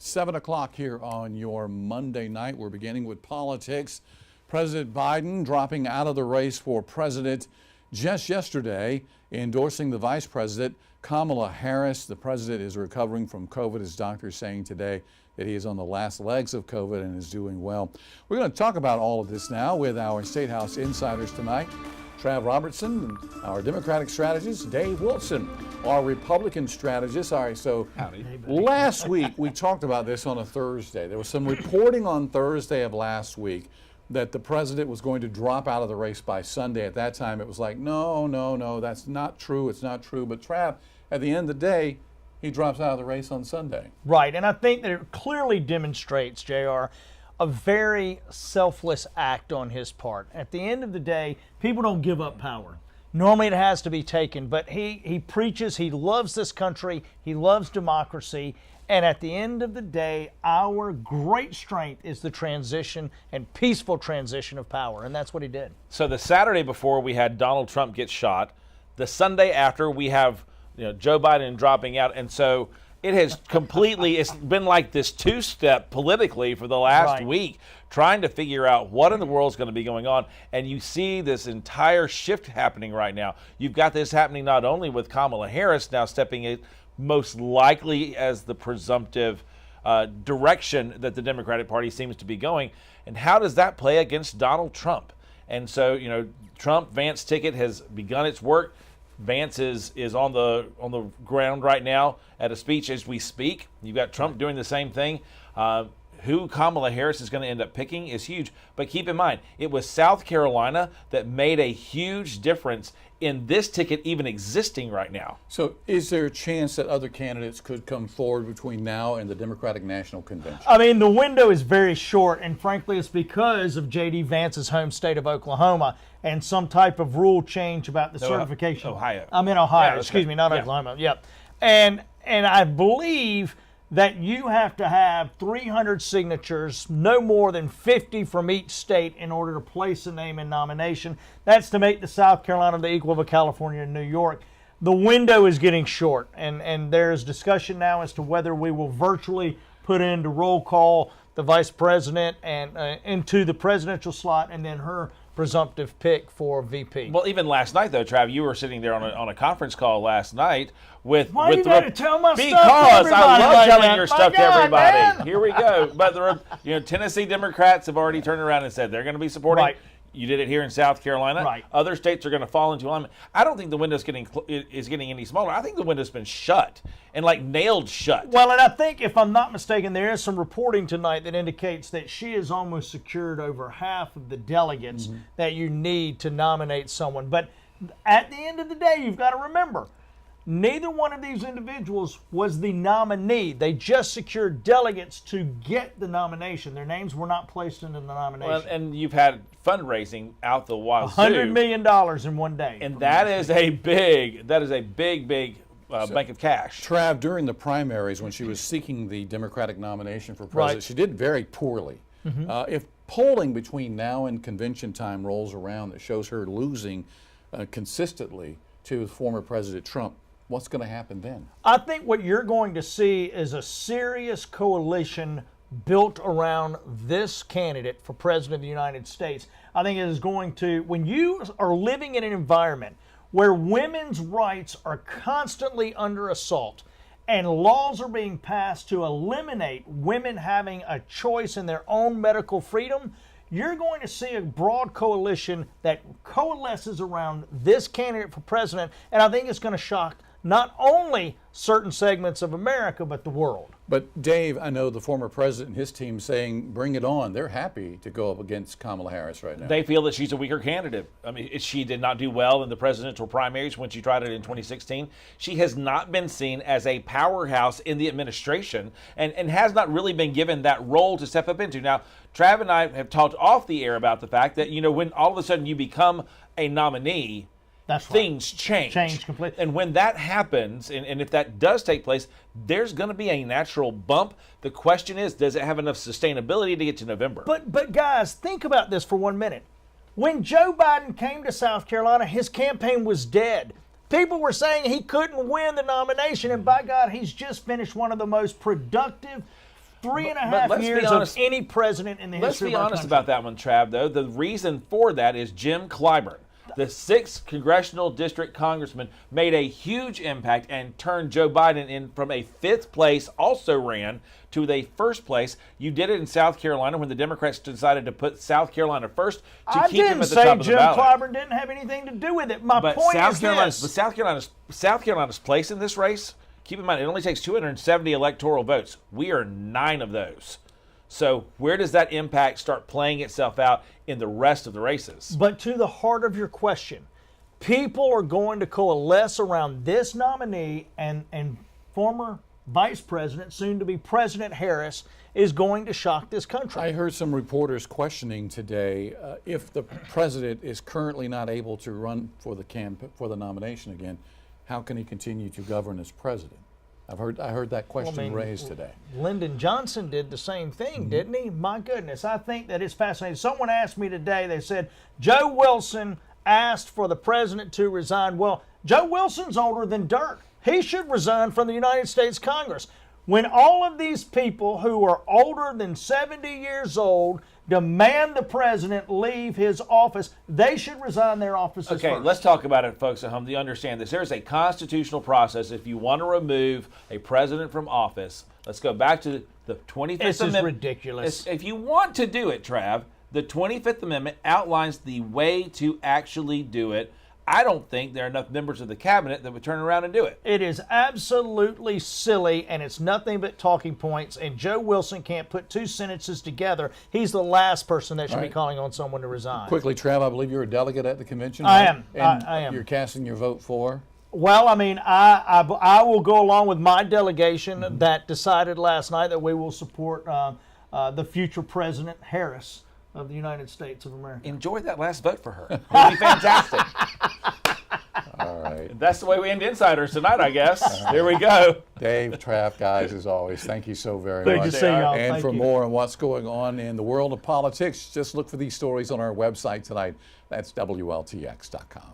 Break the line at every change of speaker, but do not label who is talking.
7 o'clock here on your Monday night. We're beginning with politics. President Biden dropping out of the race for president just yesterday, endorsing the vice president, Kamala Harris. The president is recovering from COVID, his doctor saying today that he is on the last legs of COVID and is doing well. We're going to talk about all of this now with our State House insiders tonight. Trav Robertson, our Democratic strategist, Dave Wilson, our Republican strategist. All right, so last week we talked about this on a Thursday. There was some reporting on Thursday of last week that the president was going to drop out of the race by Sunday. At that time, it was like, no, that's not true. It's not true. But Trav, at the end of the day, he drops out of the race on Sunday.
Right, and I think that it clearly demonstrates, JR, a very selfless act on his part. At the end of the day, people don't give up power. Normally it has to be taken, but he preaches, he loves this country, he loves democracy, and at the end of the day, our great strength is the transition and peaceful transition of power, and that's what he did.
So the Saturday before we had Donald Trump get shot, the Sunday after we have Joe Biden dropping out, and so it has completely, it's been like this two-step politically for the last week, trying to figure out what in the world is going to be going on. And you see this entire shift happening right now. You've got this happening not only with Kamala Harris now stepping in most likely as the presumptive direction that the Democratic Party seems to be going. And how does that play against Donald Trump? And so, Trump-Vance ticket has begun its work. Vance is on the ground right now at a speech as we speak. You've got Trump doing the same thing. Who Kamala Harris is going to end up picking is huge. But keep in mind, it was South Carolina that made a huge difference in this ticket even existing right now.
So is there a chance that other candidates could come forward between now and the Democratic National Convention?
I mean, the window is very short, and frankly, it's because of J.D. Vance's home state of Oklahoma and some type of rule change about the certification.
Ohio.
I'm in Ohio,
Yeah,
excuse me, not Oklahoma. Yep. And I believe that you have to have 300 signatures, no more than 50 from each state in order to place a name in nomination. That's to make the South Carolina the equal of a California and New York. The window is getting short, and there's discussion now as to whether we will virtually put into roll call the vice president and into the presidential slot and then her presumptive pick for VP.
Well, even last night, though, Trav, you were sitting there on a conference call last night with
Why you got to tell my stuff to
because
everybody
I love
like
telling
that?
your
My
stuff to
God,
everybody.
man.
Here we go. But the Tennessee Democrats have already turned around and said they're going to be supporting.
Right.
You did it here in South Carolina.
Right.
Other states are going to fall into alignment. I don't think the window's getting any smaller. I think the window's been shut and nailed shut.
Well, and I think, if I'm not mistaken, there is some reporting tonight that indicates that she has almost secured over half of the delegates that you need to nominate someone. But at the end of the day, you've got to remember, neither one of these individuals was the nominee. They just secured delegates to get the nomination. Their names were not placed into the nomination.
Well, and you've had fundraising out the wazoo.
$100 million in one day.
And that is a big bank of cash.
Trav, during the primaries when she was seeking the Democratic nomination for president, she did very poorly. If polling between now and convention time rolls around that shows her losing consistently to former President Trump, what's going to happen then?
I think what you're going to see is a serious coalition built around this candidate for President of the United States. I think it is going to, when you are living in an environment where women's rights are constantly under assault and laws are being passed to eliminate women having a choice in their own medical freedom, you're going to see a broad coalition that coalesces around this candidate for president, and I think it's going to shock not only certain segments of America, but the world.
But Dave, I know the former president and his team saying, bring it on. They're happy to go up against Kamala Harris right now.
They feel that she's a weaker candidate. I mean, she did not do well in the presidential primaries when she tried it in 2016. She has not been seen as a powerhouse in the administration and has not really been given that role to step up into. Now, Trav and I have talked off the air about the fact that, when all of a sudden you become a nominee, things change.
Change completely.
And when that happens, and if that does take place, there's going to be a natural bump. The question is, does it have enough sustainability to get to November?
But guys, think about this for 1 minute. When Joe Biden came to South Carolina, his campaign was dead. People were saying he couldn't win the nomination, and by God, he's just finished one of the most productive three and a
But
half
let's be
years
honest-
of any president in the
Let's
history
be
of our
honest
country.
about that one, Trav, though. The reason for that is Jim Clyburn, the 6th congressional district congressman, made a huge impact and turned Joe Biden in from a 5th place, also ran, to the 1st place. You did it in South Carolina when the Democrats decided to put South Carolina first to
I
keep him
didn't
at the
say
top of the
Jim
ballot.
Clyburn didn't have anything to do with it. My
But
point
South
is
Carolina's,
this.
South Carolina's place in this race, keep in mind, it only takes 270 electoral votes. We are 9 of those. So where does that impact start playing itself out in the rest of the races?
But to the heart of your question, people are going to coalesce around this nominee, and former Vice President, soon to be President Harris, is going to shock this country.
I heard some reporters questioning today if the president is currently not able to run for the nomination again, how can he continue to govern as president? I heard that question raised today.
Lyndon Johnson did the same thing, didn't he? My goodness, I think that it's fascinating. Someone asked me today, they said, Joe Wilson asked for the president to resign. Well, Joe Wilson's older than dirt. He should resign from the United States Congress. When all of these people who are older than 70 years old demand the president leave his office, they should resign their offices
Okay,
first.
let's talk about it, folks at home. Do you understand this? There's a constitutional process if you want to remove a president from office. Let's go back to the 25th
This is
Amendment.
ridiculous.
If you want to do it, Trav, the 25th Amendment outlines the way to actually do it. I don't think there are enough members of the cabinet that would turn around and do it.
It is absolutely silly, and it's nothing but talking points, and Joe Wilson can't put 2 sentences together. He's the last person that should be calling on someone to resign.
Quickly, Trav, I believe you're a delegate at the convention.
I
right?
am.
And
I am.
You're casting your vote for?
Well, I mean, I will go along with my delegation that decided last night that we will support the future President Harris of the United States of America.
Enjoy that last vote for her. It'll be fantastic.
All right.
That's the way we end Insiders tonight, I guess. Here we go.
Dave, Trav, guys, as always, thank you so very
Good
much.
to see y'all.
And
Thank
for
you.
more on what's going on in the world of politics, just look for these stories on our website tonight. That's WLTX.com.